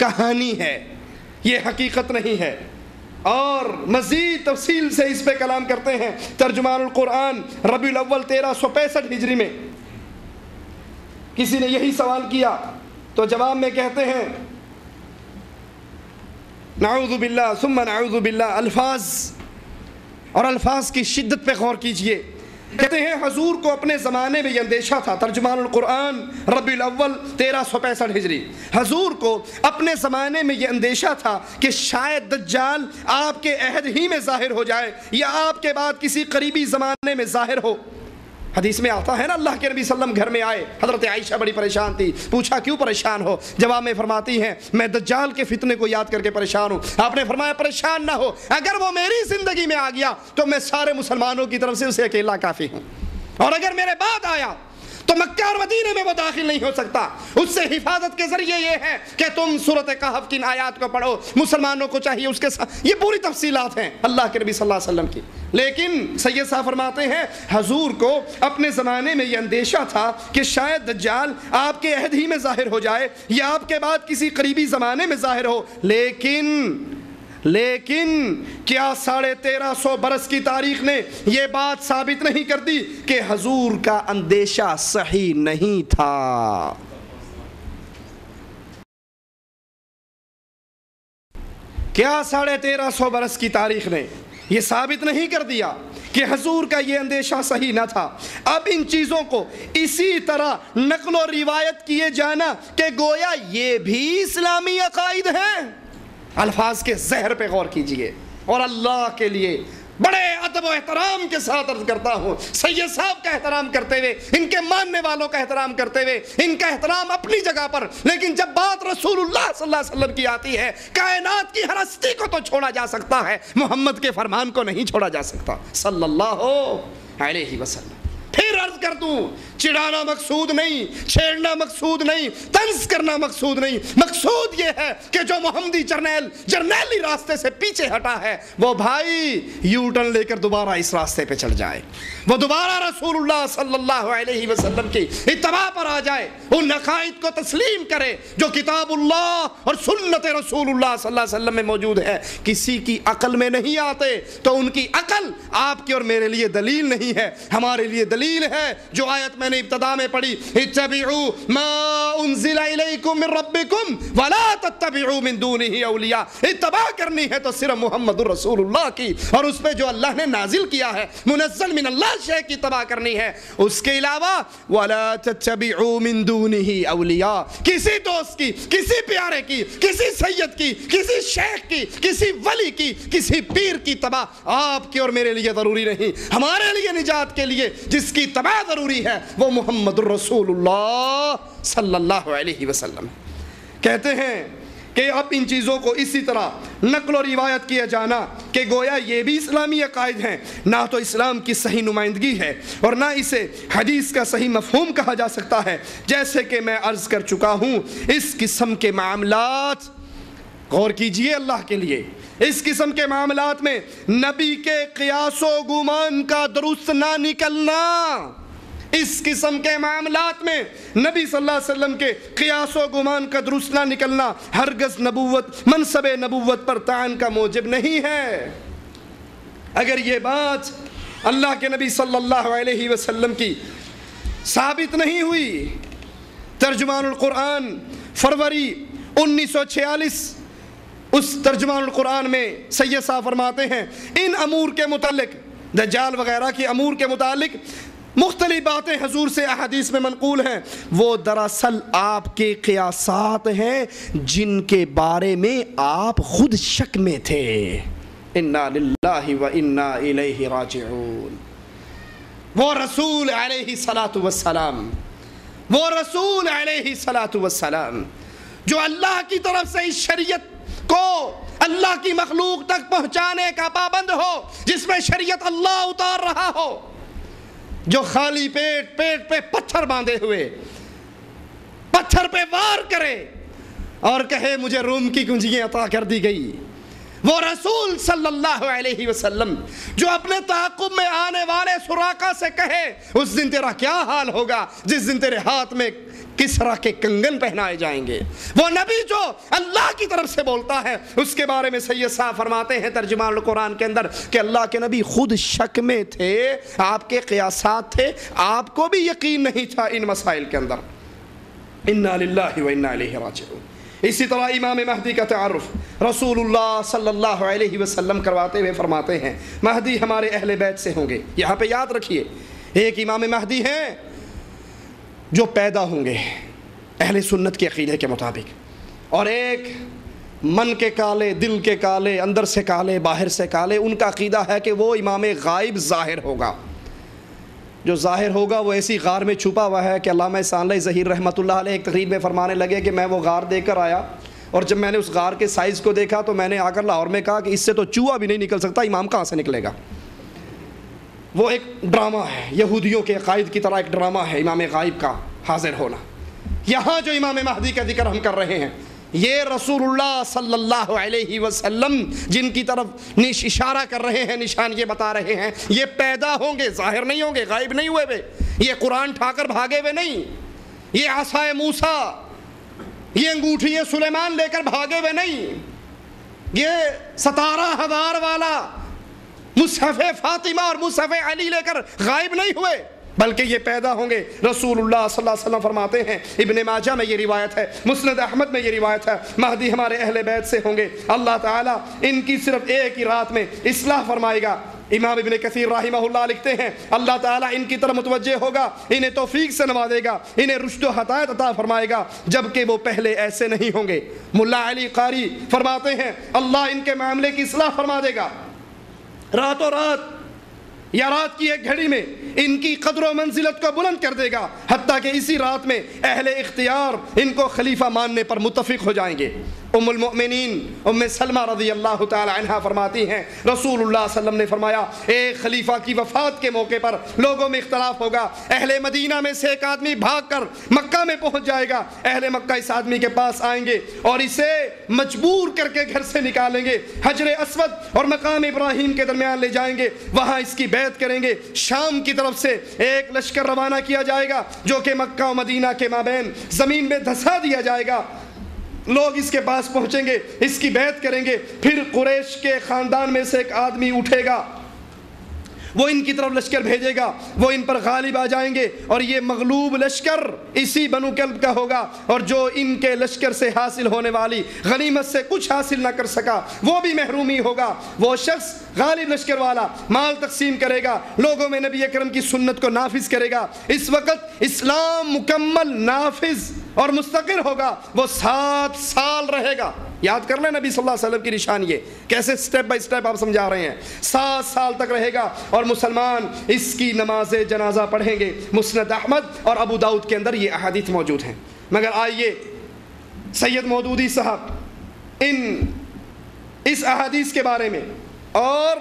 کہانی ہے، یہ حقیقت نہیں ہے۔ اور مزید تفصیل سے اس پہ کلام کرتے ہیں ترجمان القرآن ربیع الاول 1365 ہجری میں۔ کسی نے یہی سوال کیا تو جواب میں کہتے ہیں نعوذ باللہ ثم نعوذ باللہ، الفاظ اور الفاظ کی شدت پہ غور کیجئے۔ کہتے ہیں حضور کو اپنے زمانے میں یہ اندیشہ تھا، ترجمان القرآن ربیع الاول 1365 ہجری، حضور کو اپنے زمانے میں یہ اندیشہ تھا کہ شاید دجال آپ کے عہد ہی میں ظاہر ہو جائے یا آپ کے بعد کسی قریبی زمانے میں ظاہر ہو۔ حدیث میں آتا ہے نا، اللہ کے نبی صلی اللہ علیہ وسلم گھر میں آئے، حضرت عائشہ بڑی پریشان تھی، پوچھا کیوں پریشان ہو؟ جواب میں فرماتی ہیں میں دجال کے فتنے کو یاد کر کے پریشان ہوں۔ آپ نے فرمایا پریشان نہ ہو، اگر وہ میری زندگی میں آ گیا تو میں سارے مسلمانوں کی طرف سے اسے اکیلا کافی ہوں، اور اگر میرے بعد آیا تو مکہ اور مدینے میں وہ داخل نہیں ہو سکتا۔ اس سے حفاظت کے ذریعے یہ ہے کہ تم سورۃ کہف کی آیات کو پڑھو، مسلمانوں کو چاہیے اس کے ساتھ، یہ پوری تفصیلات ہیں اللہ کے نبی صلی اللہ علیہ وسلم کی۔ لیکن سید صاحب فرماتے ہیں حضور کو اپنے زمانے میں یہ اندیشہ تھا کہ شاید دجال آپ کے عہد ہی میں ظاہر ہو جائے یا آپ کے بعد کسی قریبی زمانے میں ظاہر ہو، لیکن کیا 1350 برس کی تاریخ نے یہ بات ثابت نہیں کر دی کہ حضور کا اندیشہ صحیح نہیں تھا؟ کیا 1350 برس کی تاریخ نے یہ ثابت نہیں کر دیا کہ حضور کا یہ اندیشہ صحیح نہ تھا؟ اب ان چیزوں کو اسی طرح نقل و روایت کیے جانا کہ گویا یہ بھی اسلامی عقائد ہیں۔ الفاظ کے زہر پہ غور کیجئے، اور اللہ کے لیے بڑے ادب و احترام کے ساتھ عرض کرتا ہوں، سید صاحب کا احترام کرتے ہوئے، ان کے ماننے والوں کا احترام کرتے ہوئے، ان کا احترام اپنی جگہ پر، لیکن جب بات رسول اللہ صلی اللہ علیہ وسلم کی آتی ہے، کائنات کی ہر ہستی کو تو چھوڑا جا سکتا ہے، محمد کے فرمان کو نہیں چھوڑا جا سکتا صلی اللہ علیہ وسلم۔ پھر عرض کر دوں، چڑھانا مقصود نہیں، چھیڑنا مقصود نہیں، طنز کرنا مقصود نہیں، مقصود یہ ہے کہ جو محمدی جرنیلی راستے سے پیچھے ہٹا ہے وہ بھائی یو ٹرن لے کر دوبارہ اس راستے پہ چل جائے، وہ دوبارہ رسول اللہ صلی اللہ علیہ وسلم کی اتباع پر آ جائے، ان عقائد کو تسلیم کرے جو کتاب اللہ اور سنت رسول اللہ صلی اللہ علیہ وسلم میں موجود ہے۔ کسی کی عقل میں نہیں آتے تو ان کی عقل آپ کی اور میرے لیے دلیل نہیں ہے، ہمارے لیے دلیل ہے جو آیت میں نے ابتدا میں پڑھی، اتبعوا ما انزل الیکم من ربکم ولا تتبعوا من دونہ اولیاء۔ اتباع کرنی ہے تو صرف محمد رسول اللہ کی، اور اس پہ جو اللہ نے نازل کیا ہے منزل من اللہ شے کی اتباع کرنی ہے، اس کے علاوہ ولا تتبعوا من دونہ اولیاء، کسی دوست کی، کسی پیارے کی، کسی سید کی، کسی شیخ کی، کسی ولی کی، کسی پیر کی اتباع آپ کی اور میرے لیے ضروری نہیں۔ ہمارے لیے نجات کے لیے جس کی اتباع ضروری ہے وہ محمد رسول اللہ صلی اللہ علیہ وسلم۔ کہتے ہیں کہ اب ان چیزوں کو اسی طرح نقل و روایت کیا جانا کہ گویا یہ بھی اسلامی عقائد ہیں، نہ تو اسلام کی صحیح نمائندگی ہے اور نہ اسے حدیث کا صحیح مفہوم کہا جا سکتا ہے۔ جیسے کہ میں عرض کر چکا ہوں، اس قسم کے معاملات، غور کیجئے اللہ کے لیے، اس قسم کے معاملات میں نبی کے قیاس و گمان کا درست نہ نکلنا، اس قسم کے معاملات میں نبی صلی اللہ علیہ وسلم کے قیاس و گمان کا درست نہ نکلنا ہرگز نبوت، منصب نبوت پر طعن کا موجب نہیں ہے۔ اگر یہ بات اللہ کے نبی صلی اللہ علیہ وسلم کی ثابت نہیں ہوئی، ترجمان القرآن فروری 1946 اس ترجمان القرآن میں سید صاحب فرماتے ہیں ان امور کے متعلق، دجال وغیرہ کی امور کے متعلق مختلف باتیں حضور سے احادیث میں منقول ہیں، وہ دراصل آپ کے قیاسات ہیں جن کے بارے میں آپ خود شک میں تھے۔ انا للہ و انا الیہ راجعون۔ وہ رسول علیہ الصلاۃ والسلام، وہ رسول علیہ الصلاۃ والسلام جو اللہ کی طرف سے اس شریعت کو اللہ کی مخلوق تک پہنچانے کا پابند ہو، جس میں شریعت اللہ اتار رہا ہو، جو خالی پیٹ پہ پتھر باندھے ہوئے پتھر پہ وار کرے اور کہے مجھے روم کی کنجیاں عطا کر دی گئی، وہ رسول صلی اللہ علیہ وسلم جو اپنے تعاقب میں آنے والے سراقہ سے کہے اس دن تیرا کیا حال ہوگا جس دن تیرے ہاتھ میں کسرا کے کنگن پہنائے جائیں گے۔ وہ نبی جو اللہ کی طرف سے بولتا ہے اس کے بارے میں سید صاحب فرماتے ہیں ترجمان القرآن کے اندر کہ اللہ کے نبی خود شک میں تھے، آپ کے قیاسات تھے، آپ کو بھی یقین نہیں تھا ان مسائل کے اندر۔ انا للہ و انا الیہ راجعون۔ اسی طرح امام مہدی کا تعارف رسول اللہ صلی اللہ علیہ وسلم کرواتے ہوئے فرماتے ہیں مہدی ہمارے اہل بیت سے ہوں گے۔ یہاں پہ یاد رکھیے ایک امام مہدی ہیں جو پیدا ہوں گے اہل سنت کے عقیدے کے مطابق، اور ایک من کے کالے، دل کے کالے، اندر سے کالے، باہر سے کالے، ان کا عقیدہ ہے کہ وہ امام غائب ظاہر ہوگا۔ جو ظاہر ہوگا وہ ایسی غار میں چھپا ہوا ہے کہ علامہ ثانوی ظہیر رحمۃ اللہ علیہ ایک تقریر میں فرمانے لگے کہ میں وہ غار دیکھ کر آیا، اور جب میں نے اس غار کے سائز کو دیکھا تو میں نے آ کر لاہور میں کہا کہ اس سے تو چوہا بھی نہیں نکل سکتا، امام کہاں سے نکلے گا۔ وہ ایک ڈرامہ ہے، یہودیوں کے عقائد کی طرح ایک ڈرامہ ہے امام غائب کا حاضر ہونا۔ یہاں جو امام مہدی کا ذکر ہم کر رہے ہیں یہ رسول اللہ صلی اللہ علیہ وسلم جن کی طرف اشارہ کر رہے ہیں، نشان یہ بتا رہے ہیں، یہ پیدا ہوں گے، ظاہر نہیں ہوں گے، غائب نہیں ہوئے ہوئے، یہ قرآن ٹھا کر بھاگے ہوئے نہیں، یہ عصائے موسیٰ، یہ انگوٹھی سلیمان لے کر بھاگے ہوئے نہیں، یہ 17,000 والا مصحف فاطمہ اور مصحف علی لے کر غائب نہیں ہوئے، بلکہ یہ پیدا ہوں گے۔ رسول اللہ صلی اللہ علیہ وسلم فرماتے ہیں، ابن ماجہ میں یہ روایت ہے، مسند احمد میں یہ روایت ہے، مہدی ہمارے اہل بیت سے ہوں گے، اللہ تعالیٰ ان کی صرف ایک ہی رات میں اصلاح فرمائے گا۔ امام ابن کثیر رحمہ اللہ لکھتے ہیں اللہ تعالیٰ ان کی طرف متوجہ ہوگا، انہیں توفیق سے نوازے گا، انہیں رشد و ہدایت عطا فرمائے گا، جبکہ وہ پہلے ایسے نہیں ہوں گے۔ ملا علی قاری فرماتے ہیں اللہ ان کے معاملے کی اصلاح فرما دے گا، راتوں رات یا رات کی ایک گھڑی میں ان کی قدر و منزلت کو بلند کر دے گا، حتیٰ کہ اسی رات میں اہل اختیار ان کو خلیفہ ماننے پر متفق ہو جائیں گے۔ ام المؤمنین ام سلمہ رضی اللہ تعالی عنہ فرماتی ہیں رسول اللہ صلی اللہ علیہ وسلم نے فرمایا ایک خلیفہ کی وفات کے موقع پر لوگوں میں اختلاف ہوگا، اہل مدینہ میں سے ایک آدمی بھاگ کر مکہ میں پہنچ جائے گا، اہل مکہ اس آدمی کے پاس آئیں گے اور اسے مجبور کر کے گھر سے نکالیں گے، حجر اسود اور مقام ابراہیم کے درمیان لے جائیں گے، وہاں اس کی بیعت کریں گے، شام کی طرف سے ایک لشکر روانہ کیا جائے گا جو کہ مکہ و مدینہ کے مابین زمین میں دھسا دیا جائے گا، لوگ اس کے پاس پہنچیں گے، اس کی بیعت کریں گے، پھر قریش کے خاندان میں سے ایک آدمی اٹھے گا، وہ ان کی طرف لشکر بھیجے گا، وہ ان پر غالب آ جائیں گے، اور یہ مغلوب لشکر اسی بنو کلب کا ہوگا، اور جو ان کے لشکر سے حاصل ہونے والی غنیمت سے کچھ حاصل نہ کر سکا وہ بھی محرومی ہوگا۔ وہ شخص غالب لشکر والا مال تقسیم کرے گا، لوگوں میں نبی اکرم کی سنت کو نافذ کرے گا۔ اس وقت اسلام مکمل نافذ اور مستقر ہوگا، وہ 7 سال رہے گا۔ یاد کر لیں نبی صلی اللہ علیہ وسلم کی نشان یہ کیسے سٹیپ بائی سٹیپ آپ سمجھا رہے ہیں، 7 سال تک رہے گا، اور مسلمان اس کی نماز جنازہ پڑھیں گے۔ مسند احمد اور ابو داؤد کے اندر یہ احادیث موجود ہیں۔ مگر آئیے سید مودودی صاحب اس احادیث کے بارے میں اور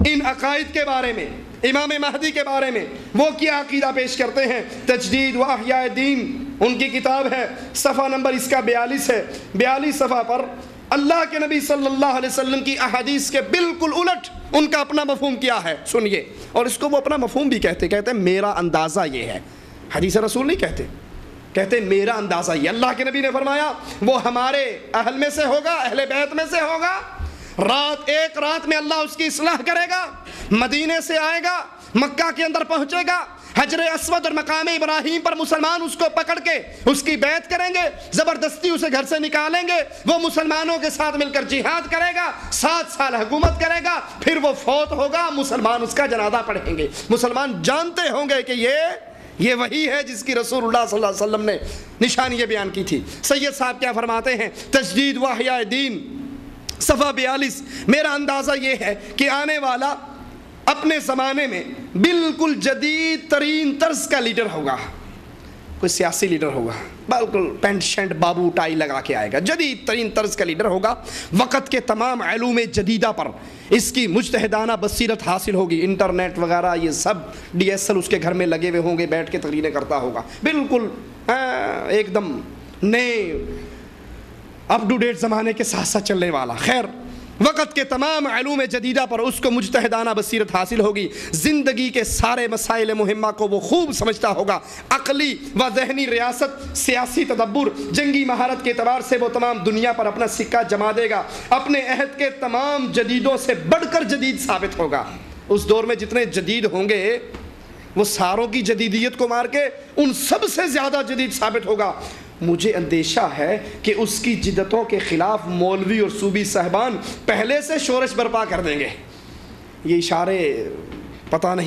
ان عقائد کے بارے میں، امام مہدی کے بارے میں وہ کیا عقیدہ پیش کرتے ہیں۔ تجدید و احیاء دین ان کی کتاب ہے، صفحہ نمبر اس کا 42 ہے، 42 صفحہ پر اللہ کے نبی صلی اللہ علیہ وسلم کی احادیث کے بالکل الٹ ان کا اپنا مفہوم کیا ہے، سنیے، اور اس کو وہ اپنا مفہوم بھی کہتے ہیں میرا اندازہ یہ ہے، حدیث رسول نہیں کہتے میرا اندازہ یہ۔ اللہ کے نبی نے فرمایا وہ ہمارے اہل میں سے ہوگا، اہل بیت میں سے ہوگا، ایک رات میں اللہ اس کی اصلاح کرے گا، مدینے سے آئے گا، مکہ کے اندر پہنچے گا، حجر اسود اور مقام ابراہیم پر مسلمان اس کو پکڑ کے اس کی بیعت کریں گے، زبردستی اسے گھر سے نکالیں گے، وہ مسلمانوں کے ساتھ مل کر جہاد کرے گا، 7 سال حکومت کرے گا، پھر وہ فوت ہوگا، مسلمان اس کا جنازہ پڑھیں گے۔ مسلمان جانتے ہوں گے کہ یہ وہی ہے جس کی رسول اللہ صلی اللہ علیہ وسلم نے نشانی یہ بیان کی تھی۔ سید صاحب کیا فرماتے ہیں، تجدید و احیاء دین صفحہ 42، میرا اندازہ یہ ہے کہ آنے والا اپنے زمانے میں بالکل جدید ترین طرز کا لیڈر ہوگا، کوئی سیاسی لیڈر ہوگا، بالکل پینٹ شرٹ بابو ٹائی لگا کے آئے گا، جدید ترین طرز کا لیڈر ہوگا، وقت کے تمام علوم جدیدہ پر اس کی مجتہدانہ بصیرت حاصل ہوگی، انٹرنیٹ وغیرہ یہ سب DSL اس کے گھر میں لگے ہوئے ہوں گے، بیٹھ کے تقریریں کرتا ہوگا، بالکل ایک دم نئے اپ ٹو ڈیٹ زمانے کے ساتھ ساتھ چلنے والا۔ خیر وقت کے تمام علوم جدیدہ پر اس کو مجتہدانہ بصیرت حاصل ہوگی، زندگی کے سارے مسائل مہمہ کو وہ خوب سمجھتا ہوگا، عقلی و ذہنی ریاست، سیاسی تدبر، جنگی مہارت کے اعتبار سے وہ تمام دنیا پر اپنا سکہ جما دے گا، اپنے عہد کے تمام جدیدوں سے بڑھ کر جدید ثابت ہوگا۔ اس دور میں جتنے جدید ہوں گے وہ ساروں کی جدیدیت کو مار کے ان سب سے زیادہ جدید ثابت ہوگا۔ مجھے اندیشہ ہے کہ اس کی جدتوں کے خلاف مولوی اور صوبی صاحبان پہلے سے شورش برپا کر دیں گے۔ یہ اشارے پتہ نہیں